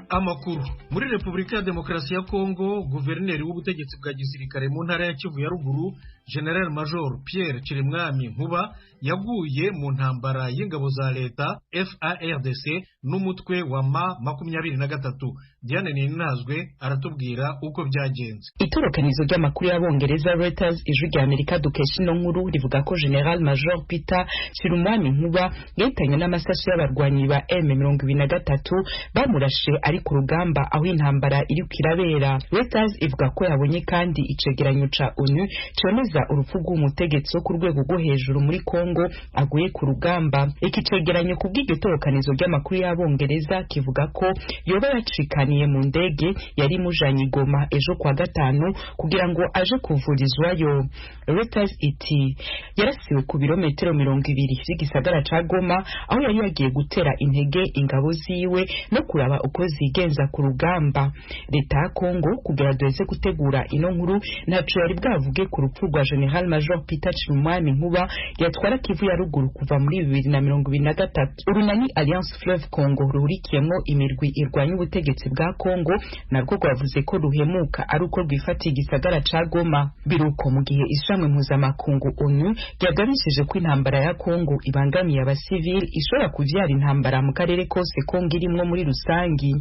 Amakuru muri Repubulika ya Demokarasi ya Kongo, guverineri w'ubutegetsi bwa gisirikare mu ntara ya Kivu ya ruguru, General Major Pierre Chirimwami Nkuba, yaguye mu ntambara y'ingabo za leta FARDC n'umutwe wa M23. Diane Ninazwe aratubwira uko byagenze. Itorokanizo ry'amakuru y'Abongereza Reuters ijwi rya Amerika dukesha ino nkuru rivuga ko General Major Peter Chirimwami Nkuba yahitanye n'amasasu y'abarwanyi ba M23 bamurashe ari ku rugamba aho intambara iri kwirabera. Reuters ivuga ko yabonye kandi icegeranyo ca ONU cyoneza urupfu rw'umutegetsi wo ku rwego rwo hejuru muri Kongo aguye ku rugamba. Iki cegeranyo kubw'iryo torokanizo ry'amakuru y'Abongereza kivuga ko yoba yacikaniye mu ndege yari mujanye Goma ejo kwa gatanu kugira ngo aje kuvurizwayo. Reuters iti yarasiwe ku birometero 200 by'igisagara ca Goma aho yari yagiye gutera intege ingabo ziwe no kuraba uko zigenza ku rugamba. Leta ya Kongo kugira doze gutegura ino nkuru ntaco yari bwavuge ku rupfu rwa General Major Peter Chirimwami Nkuba yatwara Kivu ya ruguru kuva muri 2023. Urunani Alliance Fleuve Congo ruhurikiyemo imirwi irwanya ubutegetsi bwa Kongo narwo rwavuze ko ruhemuka ari uko rwifatiye igisagara ca Goma. Biruko mu gihe ishamwe mpuzamakungu ONU ryagabishije ko intambara ya Kongo ibangamiye abasivili ishobora kuvyara intambara mu karere kose Kongo irimwo muri rusangi.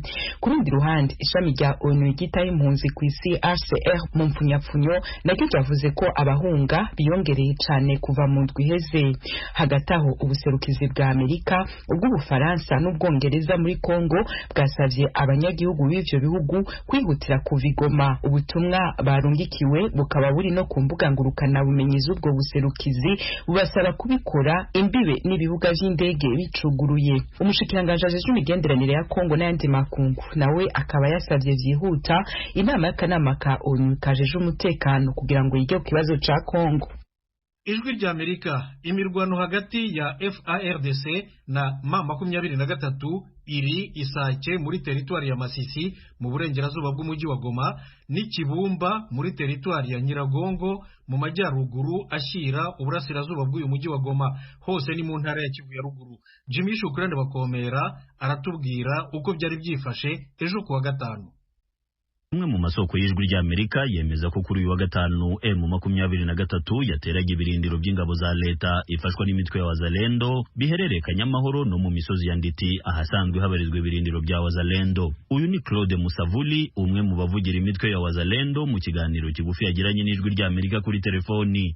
Ku rundi ruhande ishami rya ONU ryitaye impunzi ku isi HCR mu mpfunyapfunyo naryo ryavuze ko abahunga biyongereye cyane kuva mu ndwi iheze. Hagati aho ubuserukizi bwa Amerika, ubw'Ubufaransa n'Ubwongereza muri Kongo bwasavye abanyagihugu b'ivyo bihugu kwihutira kuva i Goma. Ubutumwa barungikiwe bukaba buri no ku mbuga ngurukana bumenyi z'ubwo buserukizi bubasaba kubikora imbibe n'ibibuga vy'indege bicuguruye. Umushikiranganje ajejwe imigenderanire ya Kongo n'ayandi makungu nawe akaba yasavye vyihuta inama y'akanama ka ONU kajeje umutekano kugira ngo yige ku kibazo ca Kongo. Ijwi rya Amerika, imirwano hagati ya FARDC na M23 iri Isake muri teritwari ya Masisi mu burengerazuba bw'umujyi wa Goma n'Ikibumba muri teritwari ya Nyiragongo mu majyaruguru ashyira uburasirazuba bw'uyu mujyi wa Goma. Hose ni mu ntara ya Kivu ya ruguru. Jimmy Shukrande bakomera aratubwira uko byari byifashe ejo kuwa gatanu. Umwe mu masoko y'ijwi rya Amerika yemeza ko kuri uyu wa gatanu M23 yateraga ibirindiro by'ingabo za leta ifashwa n'imitwe ya Wazalendo biherereye Kanyamahoro no mu misozi ya Nditi ahasanzwe habarizwa ibirindiro bya Wazalendo. Uyu ni Claude Musavuli, umwe mu bavugira imitwe ya Wazalendo, mu kiganiro kigufi yagiranye n'ijwi rya Amerika kuri telefoni.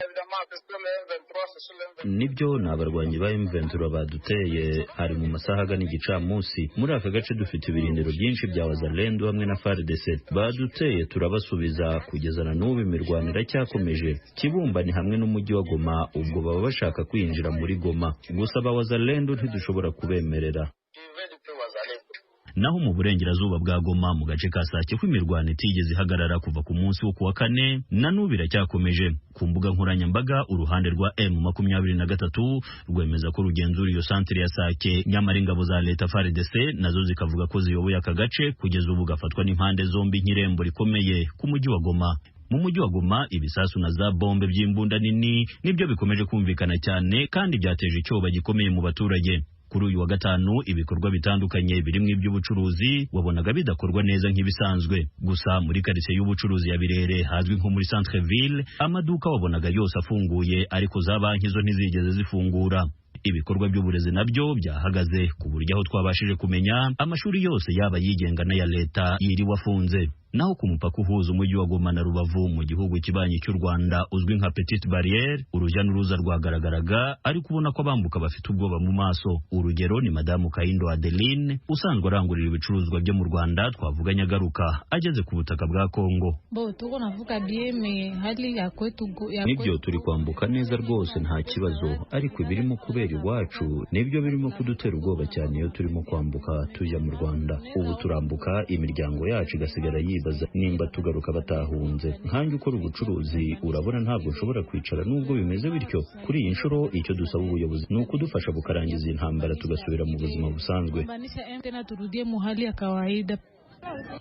Nibyo nabarwanyi ba M23 baduteye hari mu masaha agana igicamunsi. Muri aka gace dufite ibirindiro byinshi bya Wazalendo hamwe na FARDC. Baduteye turabasubiza kugezana n'ubu imirwano iracyakomeje. Kibumba ni hamwe n'umujyi wa Goma, ubwo baba bashaka kwinjira muri Goma. Gusa ba Wazalendo ntidushobora kubemerera. Naho mu burengerazuba bwa Goma mu gace ka Sake kw'imirwano itigeze ihagarara kuva ku munsi wo kuwa kane na n'ubu iracyakomeje. Ku mbuga nkoranyambaga uruhande rwa M23 rwemeza ko rugenzura iyo santere ya Sake, nyamara ingabo za leta FARDC nazo zikavuga ko ziyoboye aka gace kugeza ubu gafatwa n'impande zombi nk'irembo rikomeye ku mujyi wa Goma. Mu mujyi wa Goma ibisasu na za bombe by'imbunda nini nibyo bikomeje kumvikana cyane kandi byateje icyoba gikomeye mu baturage. Kuri uyu wa gatanu ibikorwa bitandukanye birimo iby'ubucuruzi wabonaga bidakorwa neza nk'ibisanzwe. Gusa muri quartier y'ubucuruzi ya Birere hazwi nko muri Centre Ville amaduka wabonaga yose afunguye, ariko za banki zo ntizigeze zifungura. Ibikorwa by'uburezi nabyo byahagaze ku buryo aho twabashije kumenya amashuri yose yaba yigenga na ya leta yiri wafunze. Naho ku mupaka uhuza umujyi wa Goma na Rubavu mu gihugu kibanyi cy'u Rwanda uzwi nka Petite Barriere, urujya n'uruza rwagaragaraga ariko ubona ko bambuka bafite ubwoba mu maso. Urugero ni Madamu Kaindo Adeline usanzwe arangurira ibicuruzwa byo mu Rwanda twavuganye agaruka ageze ku butaka bwa Kongo. Nibyo turi kwambuka neza rwose nta kibazo, ariko birimo kubera iwacu nibyo birimo kudutera ubwoba cyane iyo turimo kwambuka tujya mu Rwanda. Ubu turambuka imiryango yacu igasigara yibaza nimba tugaruka batahunze. Nkanjye ukora ubucuruzi urabona ntabwo nshobora kwicara nubwo bimeze bityo. Kuri iyi nshuro icyo dusaba ubuyobozi ni ukudufasha bukarangiza intambara tugasubira mu buzima busanzwe.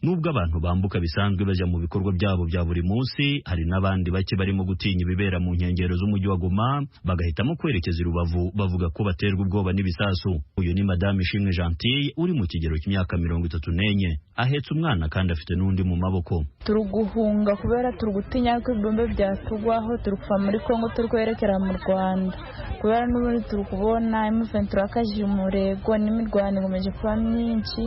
Nubwo abantu bambuka bisanzwe bajya mu bikorwa byabo bya buri munsi, hari n'abandi bake barimo gutinya ibibera mu nkengero z'umujyi wa Goma bagahitamo kwerekeza i Rubavu bavuga ko baterwa ubwoba n'ibisasu. Uyu ni Madame Ishimwe Gentille uri mu kigero cy'imyaka 34, ahetse umwana kandi afite n'undi mu maboko. Turuguhunga kubera turugutinya ko ibombe byatugwaho, turukuva muri Kongo turikwerekera mu Rwanda kubera n'ubundi turukubona M23 akajije umurego n'imirwano igomeje kuba myinshi,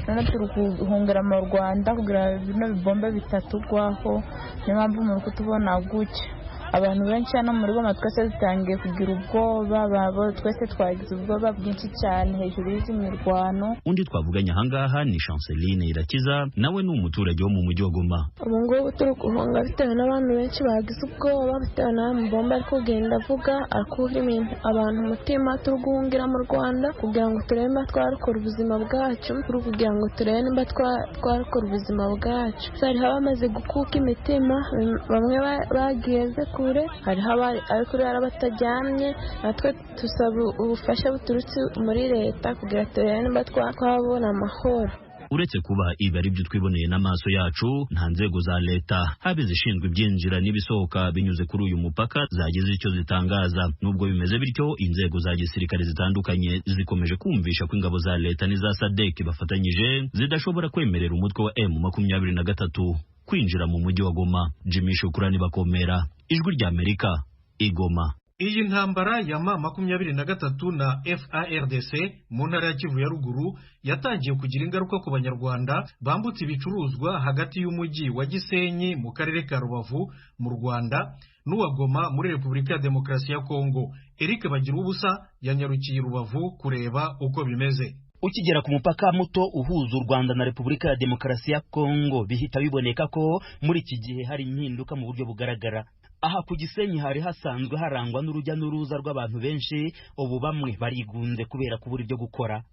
none turuguhungira mu Rwanda kugira bino bibombe bitatugwaho. Niyo mpamvu muri kutubona gutya abantu benshi hano muri Goma twese zitangiye kugira ubwoba, babo twese twagize ubwoba bwinshi cyane hejuru y'izi mirwano. Undi twavuganye ahangaha ni Chanceline Irakiza, nawe ni umuturage wo mu mujyi wa Goma. Ubu ngubu turi guhunga bitewe n'abantu benshi bagize ubwoba bitewe n'amabomba ari kugenda avuga akuha abantu umutima. Turi guhungira mu Rwanda kugira ngo turebe niba twarokora ubuzima bwacu, turi kugira ngo turebe niba twarokora ubuzima bwacu. Hariho abamaze gukuka imitima, bamwe bageze hariho abari kuri batajyamye. Natwe tusaba ubufasha buturutse muri leta kugira turebe niba twabona amahoro. Uretse kuba ibi ari byo twiboneye n'amaso yacu, nta nzego za leta habe zishinzwe ibyinjira n'ibisohoka binyuze kuri uyu mupaka zagize icyo zitangaza. Nubwo bimeze bityo, inzego za gisirikare zitandukanye zikomeje kumvisha ko ingabo za leta n'iza SADC bafatanyije zidashobora kwemerera umutwe wa M23 kwinjira mu mujyi wa Goma. Jimmy Shukrani Bakomera, Ijwi rya Amerika, Igoma. Iyi ntambara ya M23 na FARDC mu ntara ya Kivu ya ruguru yatangiye kugira ingaruka ku banyarwanda bambutse ibicuruzwa hagati y'umujyi wa Gisenyi mu karere ka Rubavu mu Rwanda n'uwa Goma muri Repubulika ya Demokarasi ya Kongo. Eric Bagirubusa yanyarukiye Rubavu kureba uko bimeze. Ukigera ku mupaka muto uhuza u Rwanda na Repubulika ya Demokarasi ya Kongo, bihita biboneka ko muri iki gihe hari impinduka mu buryo bugaragara. Aha ku Gisenyi hari hasanzwe harangwa n'urujya n'uruza rw'abantu benshi, ubu bamwe barigunze kubera kubura ibyo gukora.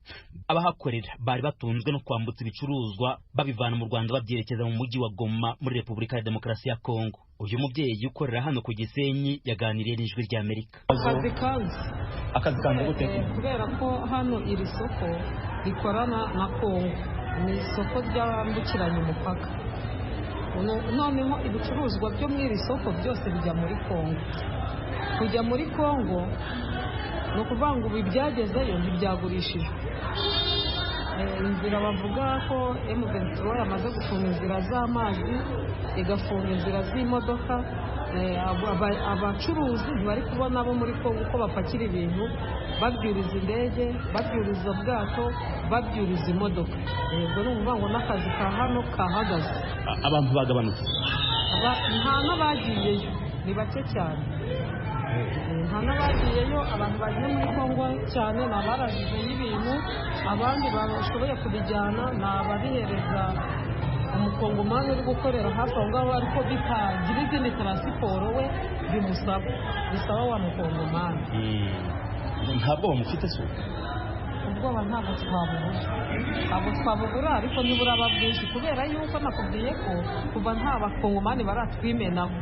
Abahakorera bari batunzwe no kwambutsa ibicuruzwa babivana mu Rwanda babyerekeza mu mujyi wa Goma muri Repubulika ya Demokarasi ya Kongo. Uyu mubyeyi ukorera hano ku Gisenyi yaganiriye n'Ijwi rya Amerika. Akazi kanze gute? Kubera ko hano iri soko rikorana na Kongo, ni isoko ryambukiranya umupaka. Noneho ibicuruzwa byo muri iri soko byose bijya muri Kongo. Kujya muri Kongo no kuvuga ngo ibyagezeyo ntibyagurishijwe. Inzira bavuga ko M23 yamaze gufunga inzira z'amazi, igafunga inzira z'imodoka. Abacuruzi bari kubona abo muri Kongo uko bapakira ibintu, babyuriza indege, babyuriza ubwato, babyuriza imodoka. Yego ni ukuvuga ngo n'akazi ka hano kahagaze. Abantu bagabanutse, nta n'abagiyeyo, ni bake cyane. Nta n'abagiyeyo, abantu bagiye muri Kongo cyane ni abarangije y'ibintu, abandi bashoboye kubijyana ni ababihereza umukongomani uri gukorera hafi aho ngaho, ariko bitagira izindi taransiporo we bisaba wa mukongomani. Ntabwo bamufite se? Ubwoba ntabwo twabugura, ariko nibura aba bwinshi kubera yuko nakubwiye ko kuva nta bakongomani baratwimenaho,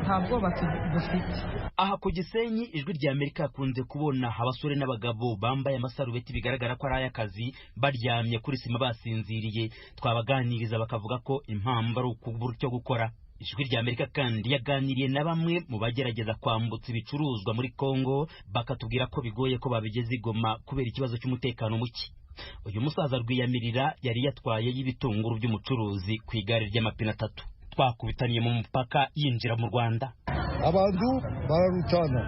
nta bwoba dufite. Aha ku Gisenyi Ijwi rya Amerika yakunze kubona abasore n'abagabo bambaye amasarubeti bigaragara ko ari ay'akazi baryamye kuri sima basinziriye. Twabaganiriza bakavuga ko impamvu ari ukubura icyo gukora. Ijwi rya Amerika kandi yaganiriye na bamwe mu bagerageza kwambutsa ibicuruzwa muri Kongo, bakatubwira ko bigoye ko babigeze i Goma kubera ikibazo cy'umutekano muke. Uyu musaza Rwiyamirira yari yatwaye y'ibitunguru by'umucuruzi ku igare ry'amapine 3. Twakubitaniye mu mupaka yinjira mu Rwanda. Abantu bararutana,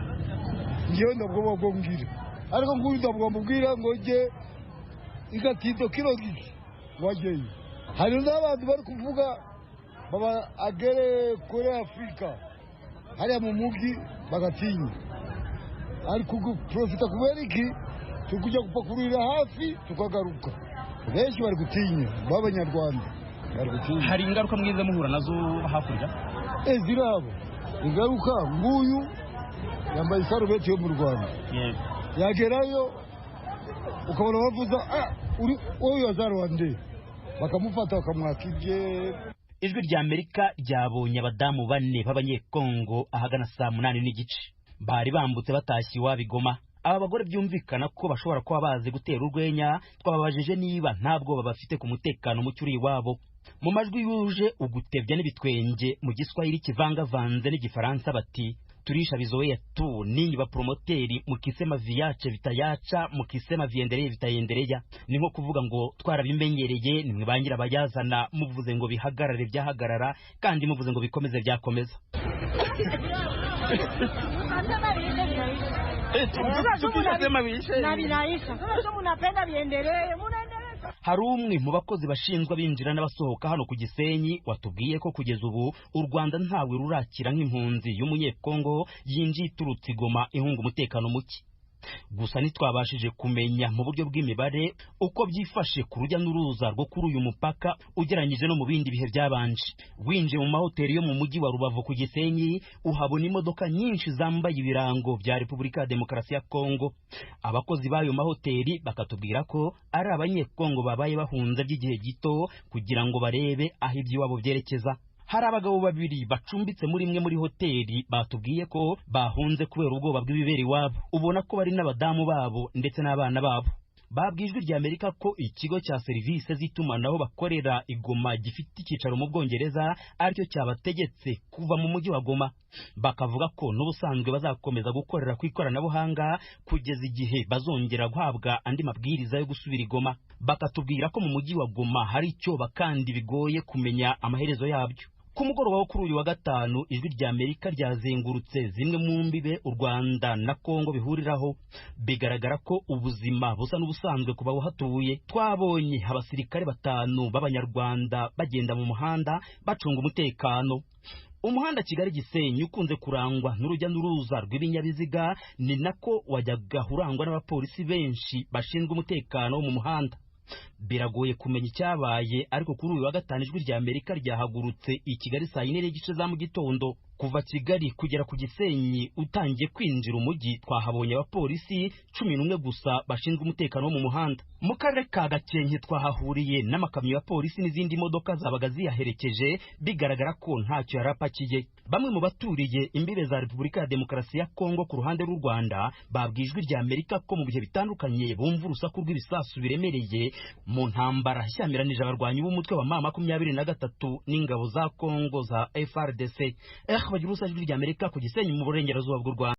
iyo nabwo bagomgira, ariko nguyu ndabwo mubwira ngo je igatido kilo giki wajeye. Hari n'abantu bari kuvuga baba agere kuri Afrika hariya mu mugi bagatinya, ariko profita kubera iki tukujya gupakurira hafi tukagaruka. Benshi bari gutinya b'Abanyarwanda. Hari ingaruka mwiza muhura nazo hakurya? Zirabo ingaruka. Nguyu yambaye isarubeti yo mu Rwanda, yagerayo ukabona bavuza uri wowe yazarwande, bakamufata bakamwaka ibye. Ijwi rya Amerika ryabonye abadamu 4 b'Abanyekongo ahagana saa 8 n'igice. Bari bambutse batashye iwabo i Goma. aba bagore byumvikana ko bashobora kuba bazi gutera urwenya. Twababajije niba ntabwo babafite ku mutekano muke uri iwabo. Mu majwi yuje ugutebya n'ibitwenge mu Giswahili kivangavanze n'Igifaransa bati turisha bizoea tu ninyi bapromoteri mukisema viache vitayacha mukisema viendelee vitayendelea. Ni nko kuvuga ngo twarabimenyereye nimwe bangira abayazana muvuze ngo bihagarare byahagarara kandi muvuze ngo bikomeze byakomeza. Hari umwe mu bakozi bashinzwe binjira n'abasohoka hano ku Gisenyi watubwiye ko kugeza ubu u Rwanda ntawe rurakira nk'impunzi y'umunyekongo yinjiye iturutse Goma ihunga umutekano muke. Gusa ntitwabashije kumenya mu buryo bw'imibare uko byifashe ku rujya n'uruza rwo kuri uyu mupaka ugeranyije no mu bindi bihe byabanje. Winjiye mu mahoteli yo mu mujyi wa Rubavu ku Gisenyi uhabona imodoka nyinshi zambaye ibirango bya Repubulika ya Demokarasi ya Kongo. Abakozi b'ayo mahoteli bakatubwira ko ari abanyekongo babaye bahunze by'igihe gito kugira ngo barebe aho iby'iwabo byerekeza. Hari abagabo babiri bacumbitse muri imwe muri hoteli batubwiye ko bahunze kubera ubwoba bw'ibibera iwabo. Ubona ko bari n'abadamu babo ndetse n'abana babo. Babwijwe rya Amerika ko ikigo cya serivisi z'itumanaho bakorera Igoma gifite icyicaro mu Bwongereza aricyo cyabategetse kuva mu mujyi wa Goma. Bakavuga ko n'ubusanzwe bazakomeza gukorera ku ikoranabuhanga kugeza igihe bazongera guhabwa andi mabwiriza yo gusubira Igoma. Bakatubwira ko mu mujyi wa Goma hari icyoba kandi bigoye kumenya amaherezo yabyo. Ku mugoroba wo kuri uyu wa gatanu ijwi rya Amerika ryazengurutse zimwe mu mbibe u Rwanda na Kongo bihuriraho. Bigaragara ko ubuzima busa n'ubusanzwe kuba uhatuye. Twabonye abasirikare 5 b'Abanyarwanda bagenda mu muhanda bacunga umutekano. Umuhanda Kigali Gisenyi ukunze kurangwa n'urujya n'uruza rw'ibinyabiziga ni nako wajyaga urangwa n'abapolisi benshi bashinzwe umutekano wo mu muhanda. Biragoye kumenya icyabaye ariko kuri uyu wa gatanu ijwi rya Amerika ryahagurutse i Kigali saa 4 n'igice za mu gitondo. Kuva Kigali kugera ku Gisenyi utangiye kwinjira umujyi twahabonye abapolisi 11 gusa bashinzwe umutekano wo mu muhanda. Mu karere ka Gakenke twahahuriye n'amakamyo ya polisi n'izindi modoka zabaga ziyaherekeje bigaragara ko ntacyo yarapakiye. Bamwe mu baturiye imbibe za Repubulika ya Demokarasi ya Kongo ku ruhande rw'u Rwanda babwijwe rya Amerika ko mu bihe bitandukanye bumva urusaku rw'ibisasu biremereye mu ntambara ishyamiranyije abarwanyi b'umutwe wa M23 n'ingabo za Kongo za FARDC. Bagira urusajwi rya Amerika ku Gisenyi mu burengerazuba bw'u Rwanda.